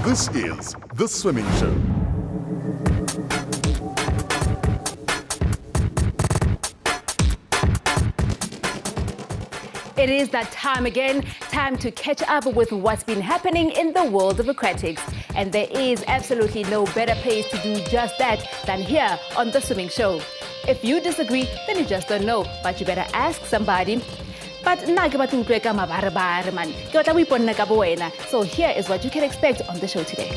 This is The Swimming Show. It is that time again, time to catch up with what's been happening in the world of aquatics. And there is absolutely no better place to do just that than here on The Swimming Show. If you disagree, then you just don't know, but you better ask somebody. But so here is what you can expect on the show today.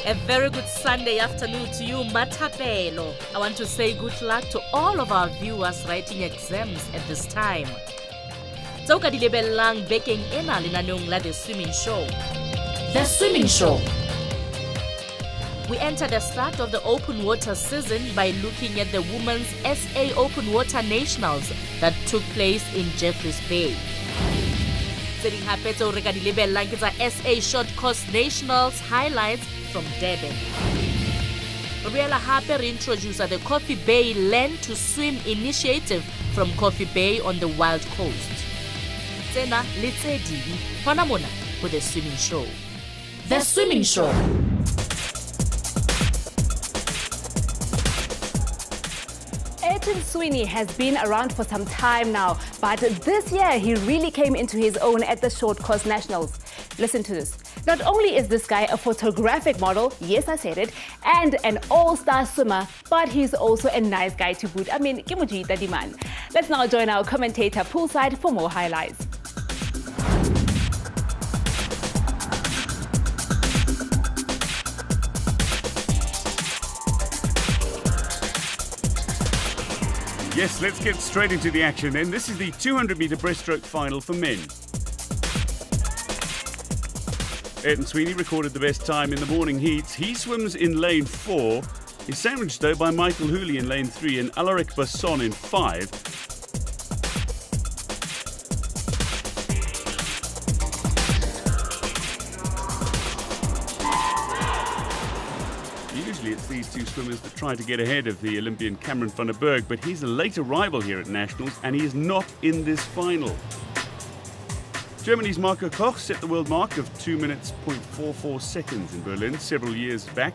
A very good Sunday afternoon to you, Matapelo. I want to say good luck to all of our viewers writing exams at this time. Tsoka di lebellang bekeng ena lenanong la The Swimming Show. The Swimming Show. We enter the start of the open water season by looking at the Women's SA Open Water Nationals that took place in Jeffreys Bay. Setting hapeto reka di lebellang ke tsa SA Short Course Nationals highlights from Durban. Riela hape reintroduce the Coffee Bay Learn to Swim initiative from Coffee Bay on the Wild Coast. Tsena le tse ding hona mona for The Swimming Show. The Swimming Show. Ayrton Sweeney has been around for some time now, but this year he really came into his own at the Short Course Nationals. Listen to this. Not only is this guy a photographic model, yes, I said it, and an all-star swimmer, but he's also a nice guy to boot. I mean, Kimujita Diman. Let's now join our commentator poolside for more highlights. Yes, let's get straight into the action then. This is the 200-metre breaststroke final for men. Ayrton Sweeney recorded the best time in the morning heats. He swims in lane 4. He's sandwiched though by Michael Hooley in lane 3 and Alaric Basson in 5. Usually it's these two swimmers that try to get ahead of the Olympian Cameron van der Berg, but he's a late arrival here at Nationals and he is not in this final. Germany's Marco Koch set the world mark of 2 minutes 0.44 seconds in Berlin several years back.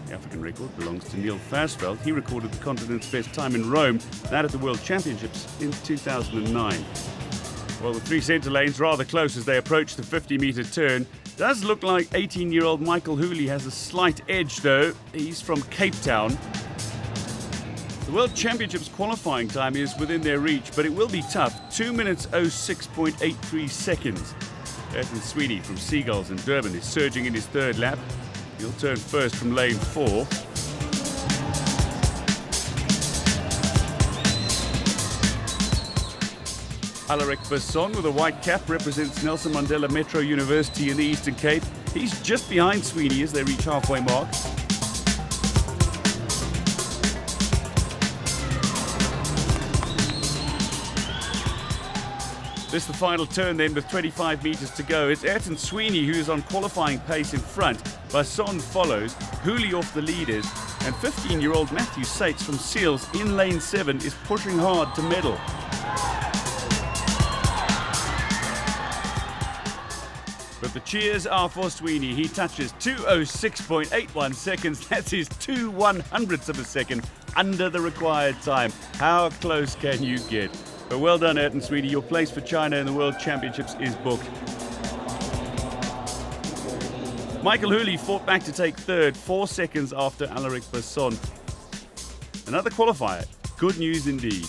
The African record belongs to Neil Versfeld. He recorded the continent's best time in Rome, that at the World Championships in 2009. Well, the three centre lanes rather close as they approach the 50-metre turn. Does look like 18-year-old Michael Hooley has a slight edge though. He's from Cape Town. The World Championships qualifying time is within their reach, but it will be tough. 2 minutes 06.83 seconds. Ayrton Sweeney from Seagulls in Durban is surging in his third lap. He'll turn first from lane 4. Alaric Basson with a white cap represents Nelson Mandela Metro University in the Eastern Cape. He's just behind Sweeney as they reach halfway mark. This is the final turn then with 25 metres to go. It's Ayrton Sweeney who is on qualifying pace in front. Basson follows, Hooley off the leaders, and 15-year-old Matthew Sates from Seals in lane 7 is pushing hard to medal. But the cheers are for Sweeney. He touches 2:06.81 seconds. That's his 2/100ths of a second under the required time. How close can you get? But well done, Ayrton Sweeney. Your place for China in the World Championships is booked. Michael Hooley fought back to take third, 4 seconds after Alaric Basson. Another qualifier. Good news indeed.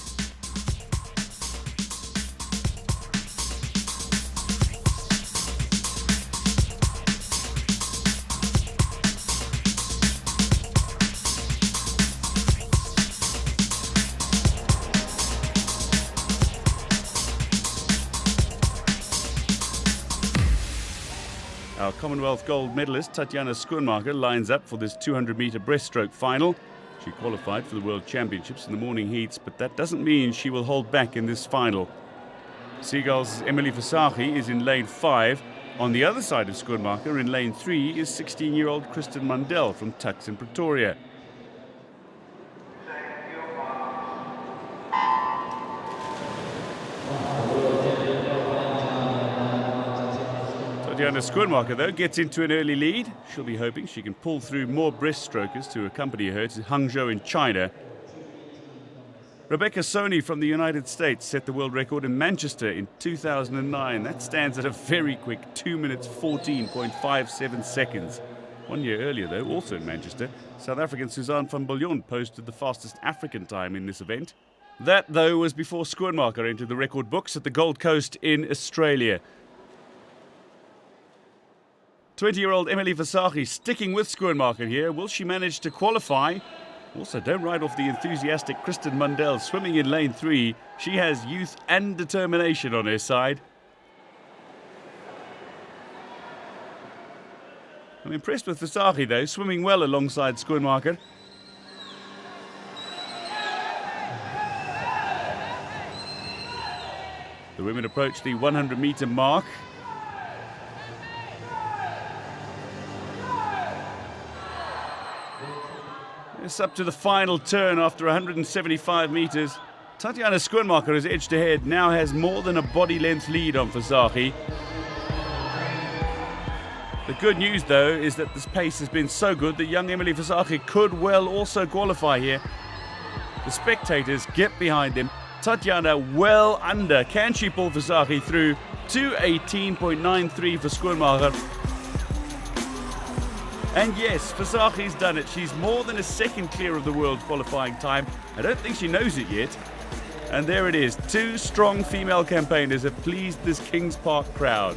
Our Commonwealth gold medalist Tatjana Schoenmaker lines up for this 200-metre breaststroke final. She qualified for the World Championships in the morning heats, but that doesn't mean she will hold back in this final. Seagulls' Emily Versace is in lane 5. On the other side of Schoenmaker, in lane 3, is 16-year-old Kristen Mundell from Tuks in Pretoria. Tatiana Schoenmaker, though, gets into an early lead. She'll be hoping she can pull through more breaststrokers to accompany her to Hangzhou in China. Rebecca Soni from the United States set the world record in Manchester in 2009. That stands at a very quick 2 minutes 14.57 seconds. 1 year earlier, though, also in Manchester, South African Suzanne van Biljon posted the fastest African time in this event. That, though, was before Schoenmaker entered the record books at the Gold Coast in Australia. 20-year-old Emily Versace sticking with Schoenmaker here. Will she manage to qualify? Also, don't write off the enthusiastic Kristen Mundell swimming in lane 3. She has youth and determination on her side. I'm impressed with Versace, though, swimming well alongside Schoenmaker. The women approach the 100-metre mark. It's up to the final turn after 175 metres. Tatiana Schoenmaker has edged ahead, now has more than a body length lead on Versace. The good news, though, is that this pace has been so good that young Emily Versace could well also qualify here. The spectators get behind him. Tatiana well under. Can she pull Versace through? 2:18.93 for Schoenmaker. And yes, Versace's done it. She's more than a second clear of the world qualifying time. I don't think she knows it yet. And there it is. 2 strong female campaigners have pleased this Kings Park crowd.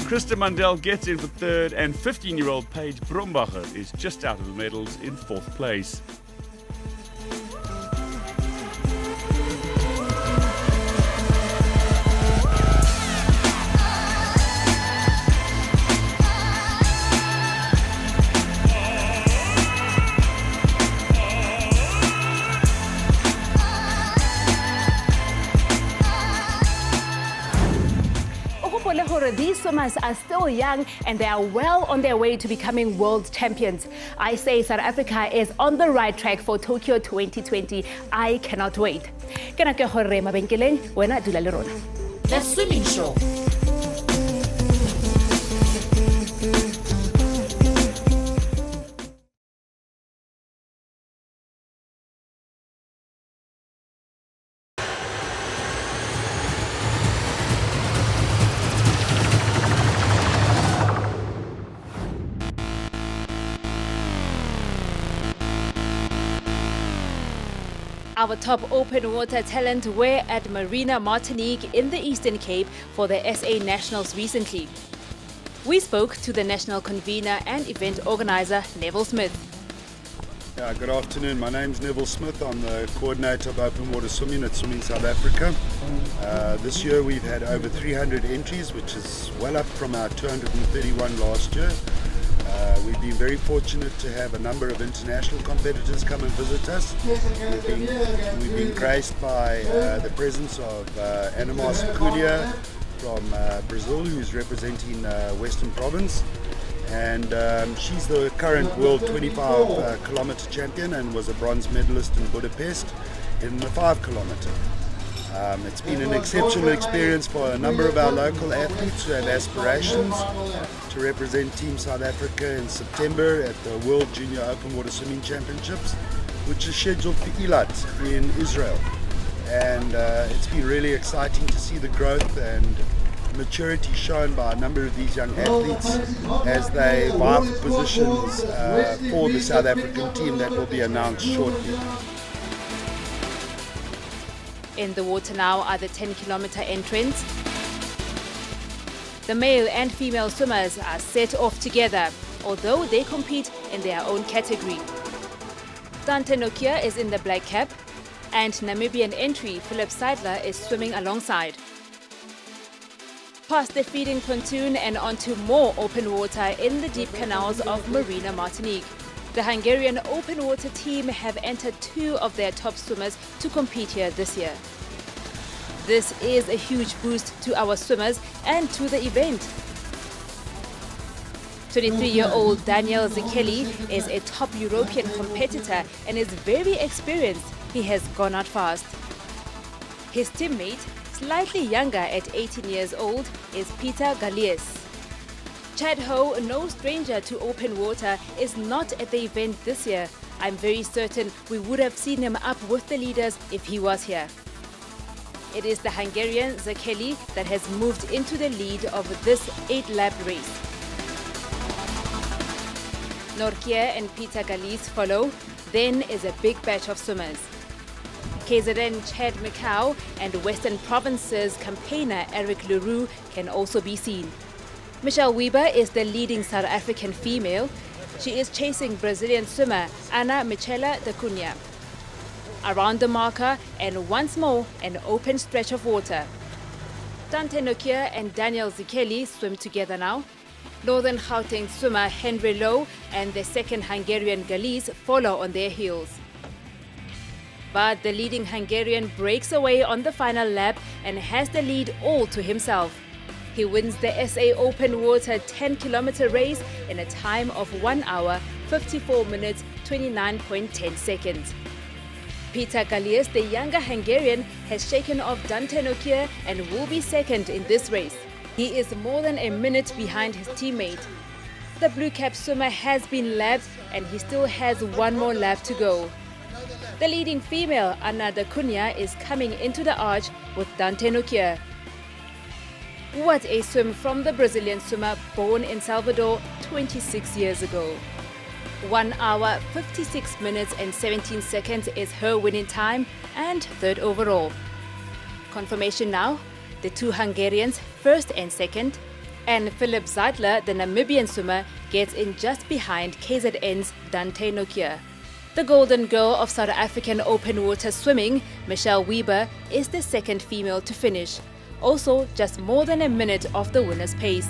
Kristen Mundell gets in for third, and 15-year-old Paige Brombacher is just out of the medals in 4th place. These swimmers are still young and they are well on their way to becoming world champions. I say South Africa is on the right track for Tokyo 2020. I cannot wait. The Swimming Show. Our top open water talent were at Marina Martinique in the Eastern Cape for the SA Nationals recently. We spoke to the national convener and event organizer, Neville Smith. Yeah, good afternoon. My name's Neville Smith. I'm the coordinator of open water swimming at Swimming South Africa. This year we've had over 300 entries, which is well up from our 231 last year. We've been very fortunate to have a number of international competitors come and visit us. We've been graced by the presence of Anamar Sikulia from Brazil, who's representing Western Province. And she's the current world 25 kilometer champion and was a bronze medalist in Budapest in the 5 kilometer. It's been an exceptional experience for a number of our local athletes who have aspirations to represent Team South Africa in September at the World Junior Open Water Swimming Championships, which is scheduled for Eilat in Israel. And it's been really exciting to see the growth and maturity shown by a number of these young athletes as they vie for positions for the South African team that will be announced shortly. In the water now are the 10-kilometer entrants. The male and female swimmers are set off together, although they compete in their own category. Dante Nokia is in the black cap, and Namibian entry Philip Seidler is swimming alongside. Past the feeding pontoon and onto more open water in the deep canals of Marina Martinique. The Hungarian open water team have entered 2 of their top swimmers to compete here this year. This is a huge boost to our swimmers and to the event. 23-year-old Daniel Zekeli is a top European competitor and is very experienced. He has gone out fast. His teammate, slightly younger at 18 years old, is Peter Galies. Chad Ho, no stranger to open water, is not at the event this year. I'm very certain we would have seen him up with the leaders if he was here. It is the Hungarian Zekeli that has moved into the lead of this 8-lap race. Norkier and Peter Galies follow. Then is a big batch of swimmers. KZN Chad Mikau and Western Province's campaigner Eric Leroux can also be seen. Michelle Weber is the leading South African female. She is chasing Brazilian swimmer Ana Michela da Cunha. Around the marker and once more an open stretch of water. Dante Nokia and Daniel Zekeli swim together now. Northern Gauteng swimmer Henry Lowe and the second Hungarian Galies follow on their heels. But the leading Hungarian breaks away on the final lap and has the lead all to himself. He wins the SA Open Water 10-kilometer race in a time of 1 hour, 54 minutes, 29.10 seconds. Peter Galies, the younger Hungarian, has shaken off Dante Nokia and will be second in this race. He is more than a minute behind his teammate. The blue cap swimmer has been lapped and he still has one more lap to go. The leading female, Ana da Cunha, is coming into the arch with Dante Nokia. What a swim from the Brazilian swimmer born in Salvador 26 years ago. 1 hour, 56 minutes and 17 seconds is her winning time and third overall. Confirmation now, the two Hungarians, first and second, and Philip Zeidler, the Namibian swimmer, gets in just behind KZN's Dante Nokia. The golden girl of South African open water swimming, Michelle Weber, is the second female to finish, also just more than a minute off the winner's pace.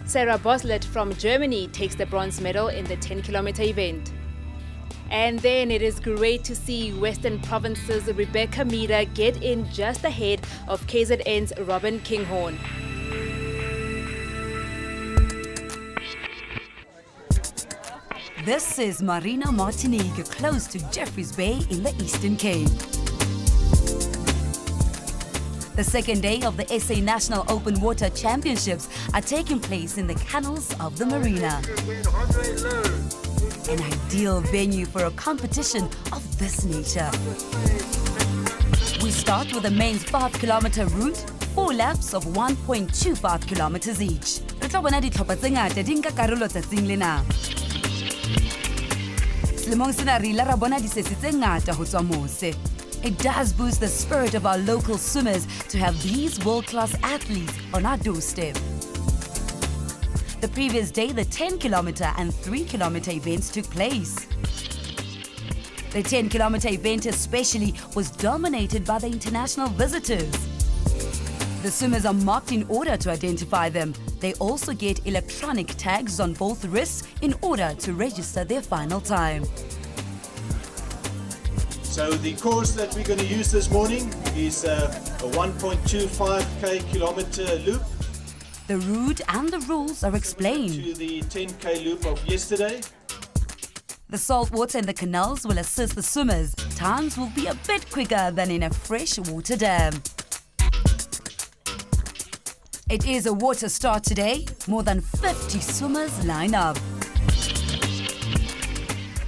Sarah Boslett from Germany takes the bronze medal in the 10-kilometer event. And then it is great to see Western Province's Rebecca Meader get in just ahead of KZN's Robin Kinghorn. This is Marina Martinique, close to Jeffreys Bay in the Eastern Cape. The second day of the SA National Open Water Championships are taking place in the canals of the marina. An ideal venue for a competition of this nature. We start with the men's 5-kilometer route, 4 laps of 1.25 kilometers each. Re tla bona ditlhopha tse ngata di nka karolo tsatsing lena. Selemong sena re ile ra bona disesi tse ngata ho tswa mose. It does boost the spirit of our local swimmers to have these world-class athletes on our doorstep. The previous day, the 10-kilometer and 3-kilometer events took place. The 10-kilometer event especially was dominated by the international visitors. The swimmers are marked in order to identify them. They also get electronic tags on both wrists in order to register their final time. So the course that we're going to use this morning is a 1.25k kilometer loop. The route and the rules are explained. To the 10k loop of yesterday. The salt water in the canals will assist the swimmers. Times will be a bit quicker than in a freshwater dam. It is a water start today. More than 50 swimmers line up.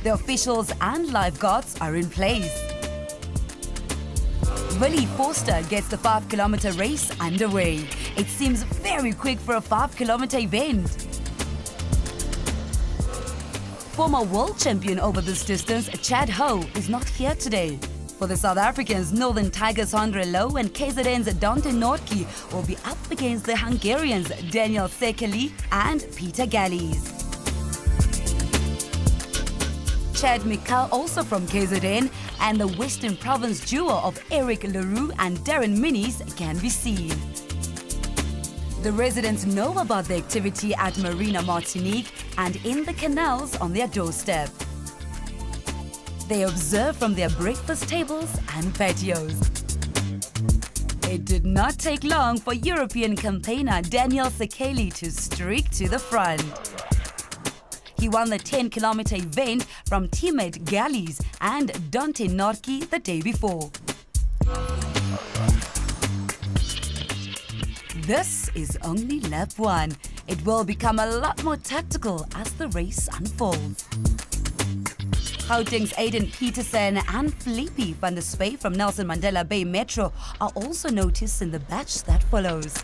The officials and lifeguards are in place. Willie Forster gets the 5-kilometer race underway. It seems very quick for a 5-kilometer event. Former world champion over this distance, Chad Ho, is not here today. For the South Africans, Northern Tigers Andre Lowe and KZN's Dante Nortke will be up against the Hungarians Daniel Zekeli and Peter Galies. Chad Mikau, also from KZN, and the Western Province duo of Eric Leroux and Darren Minnies can be seen. The residents know about the activity at Marina Martinique and in the canals on their doorstep. They observe from their breakfast tables and patios. It did not take long for European campaigner Daniel Sekeli to streak to the front. He won the 10-kilometer event from teammate Gallies and Dante Norki the day before. This is only lap 1. It will become a lot more tactical as the race unfolds. Gauteng's Aiden Peterson and Felipe van der Spey from Nelson Mandela Bay Metro are also noticed in the batch that follows.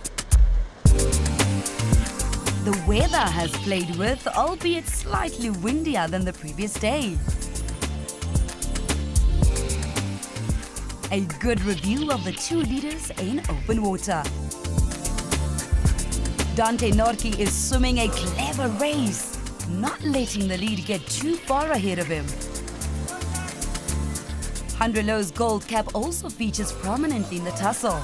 The weather has played with, albeit slightly windier than the previous day. A good review of the 2 leaders in open water. Dante Norki is swimming a clever race, not letting the lead get too far ahead of him. Handrelo's gold cap also features prominently in the tussle.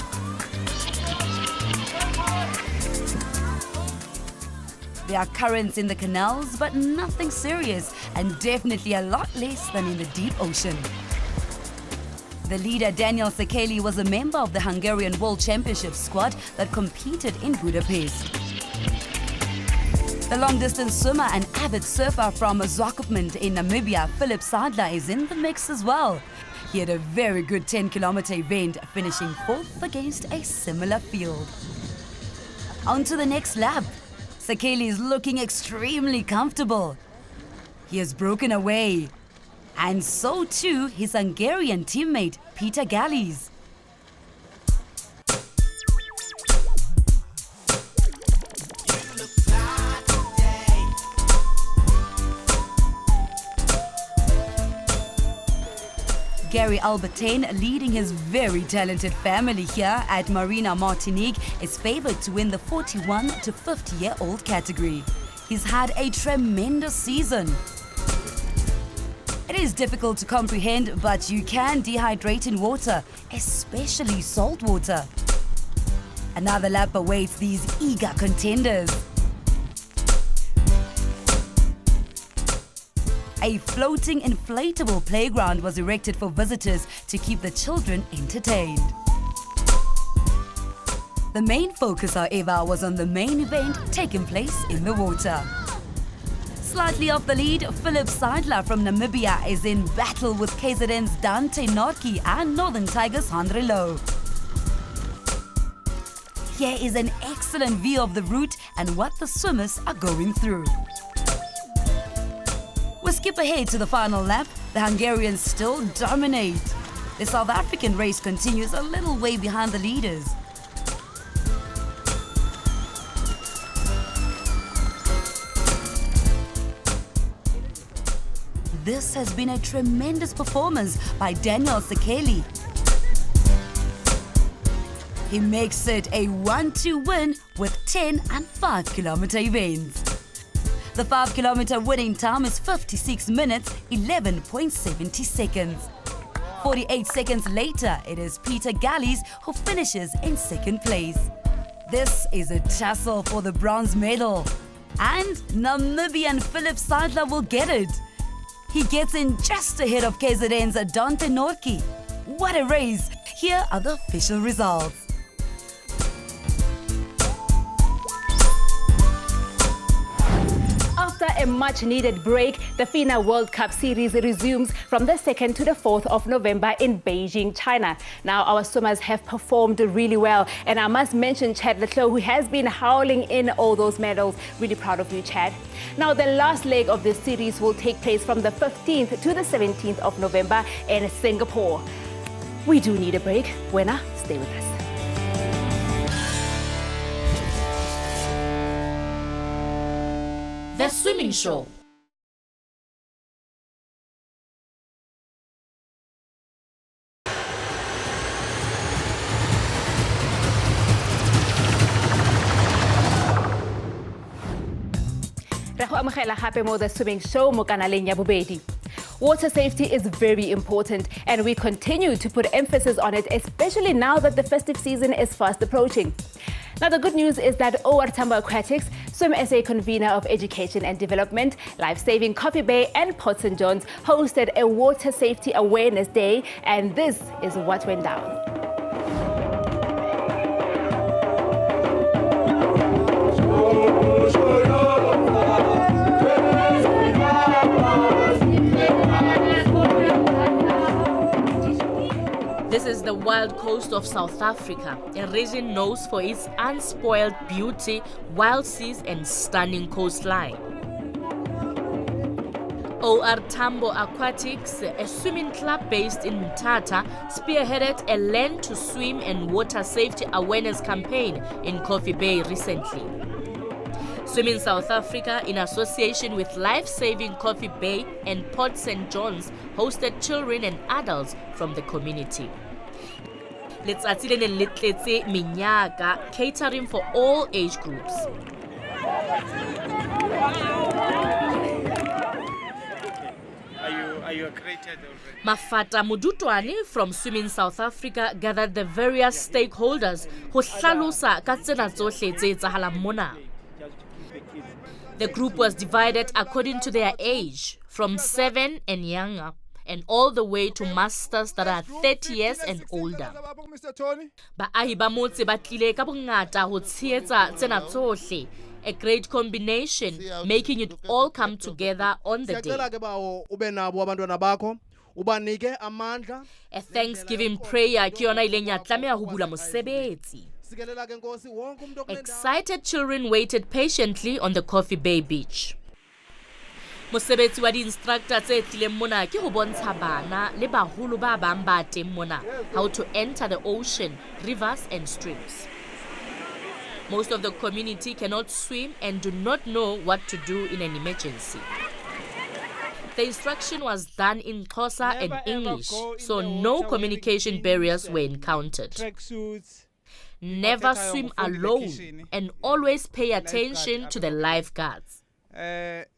There are currents in the canals, but nothing serious, and definitely a lot less than in the deep ocean. The leader, Daniel Sekeli, was a member of the Hungarian World Championship squad that competed in Budapest. The long-distance swimmer and avid surfer from Swakopmund in Namibia, Philip Sadler, is in the mix as well. He had a very good 10-kilometer event, finishing 4th against a similar field. On to the next lap. Sekeli is looking extremely comfortable. He has broken away. And so too his Hungarian teammate, Peter Gallies. Gary Albertine, leading his very talented family here at Marina Martinique, is favored to win the 41 to 50-year-old category. He's had a tremendous season. It is difficult to comprehend, but you can dehydrate in water, especially salt water. Another lap awaits these eager contenders. A floating inflatable playground was erected for visitors to keep the children entertained. The main focus, however, was on the main event taking place in the water. Slightly off the lead, Philip Sadler from Namibia is in battle with KZN's Dante Norki and Northern Tigers Handrelo. Here is an excellent view of the route and what the swimmers are going through. We skip ahead to the final lap. The Hungarians still dominate. The South African race continues a little way behind the leaders. This has been a tremendous performance by Daniel Sekeli. He makes it a 1-2 win with 10 and 5-kilometer events. The 5-kilometer winning time is 56 minutes, 11.70 seconds. 48 seconds later, it is Peter Gallies who finishes in 2nd place. This is a tussle for the bronze medal. And Namibian Philip Sadler will get it. He gets in just ahead of KZN's Dante Norki. What a race! Here are the official results. After a much-needed break, the FINA World Cup Series resumes from the 2nd to the 4th of November in Beijing, China. Now, our swimmers have performed really well, and I must mention Chad Leclerc, who has been howling in all those medals. Really proud of you, Chad. Now, the last leg of this series will take place from the 15th to the 17th of November in Singapore. We do need a break. Winner, stay with us. The Swimming Show. Re go amogela gape mo The Swimming Show mo kanaleng ya bobedi. Water safety is very important, and we continue to put emphasis on it, especially now that the festive season is fast approaching. Now, the good news is that OR Tambo Aquatics, Swim SA convener of Education and Development, Life Saving Coffee Bay, and Port St. John's hosted a Water Safety Awareness Day, and this is what went down. wild coast of South Africa, a region known for its unspoiled beauty, wild seas and stunning coastline. OR Tambo Aquatics, a swimming club based in Mthatha, spearheaded a learn to swim and water safety awareness campaign in Coffee Bay recently. Swimming South Africa, in association with Life Saving Coffee Bay and Port St. John's, hosted children and adults from the community. Letsatsi le neng le tletse menyaka, catering for all age groups. Are you accredited already? Mafata Mudutwane from Swimming South Africa gathered the various stakeholders ho hlalosa ka tsena tsohle tse etsahalang mona. The group was divided according to their age, from 7 and younger, and all the way to masters that are 30 years and older. Baahi ba motse ba tlile ka bongata ho tshehetsa tsena tsohle, a great combination, making it all come together on the day. A Thanksgiving prayer ke yona ileng ya tlameha ho bula mosebetsi. Excited children waited patiently on the Coffee Bay beach. Mosebetsi wa di-instructor tse tlileng mona ke ho bontsha bana le baholo ba bang ba teng mona how to enter the ocean, rivers and streams. Most of the community cannot swim and do not know what to do in an emergency. The instruction was done in Xhosa and English, so no communication barriers were encountered. Never swim alone and always pay attention to the lifeguards.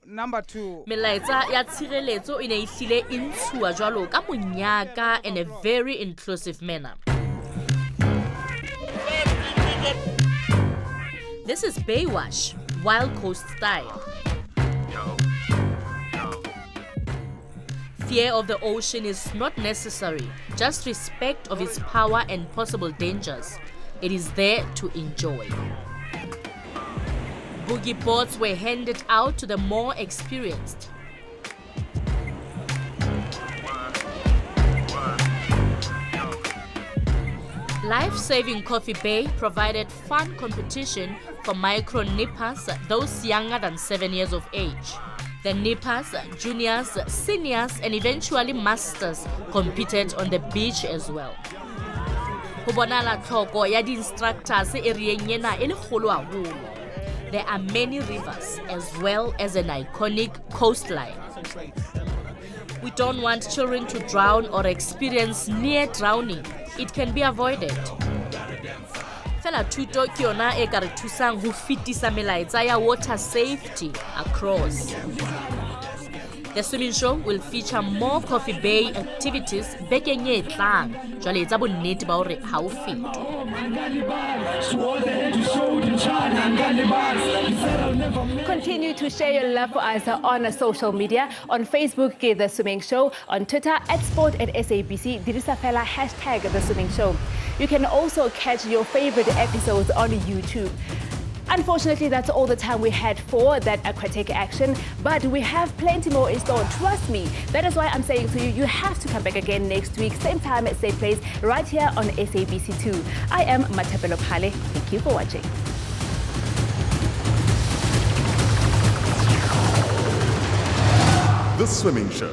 Number 2. Melaetsa ya tshireletso e ne e hlile e ntshuwa jwalo ka monyaka in a very inclusive manner. This is Baywash, Wild Coast style. Fear of the ocean is not necessary, just respect of its power and possible dangers. It is there to enjoy. Boogie boards were handed out to the more experienced. Life Saving Coffee Bay provided fun competition for micro nippers, those younger than 7 years of age. The nippers, juniors, seniors, and eventually masters competed on the beach as well. Ho bonala tlhoko ya di-instructors erieng ena e le kgolo haholo. There are many rivers as well as an iconic coastline. We don't want children to drown or experience near drowning. It can be avoided. Fela thuto ke yona e ka re thusang ho fitisa melaetsa ya water safety across. The swimming show will feature more Coffee Bay activities bekeng e tlang. Jwale etsa bonnete ba hore ha o fetwa. Continue to share your love for us on social media. On Facebook, ke The Swimming Show. On Twitter, @sport@SABC. Dirisa fela #The Swimming Show. You can also catch your favorite episodes on YouTube. Unfortunately, that's all the time we had for that aquatic action, but we have plenty more in store, trust me. That is why I'm saying to you, you have to come back again next week, same time, same place, right here on SABC2. I am Matapelo Phale. Thank you for watching. The Swimming Show.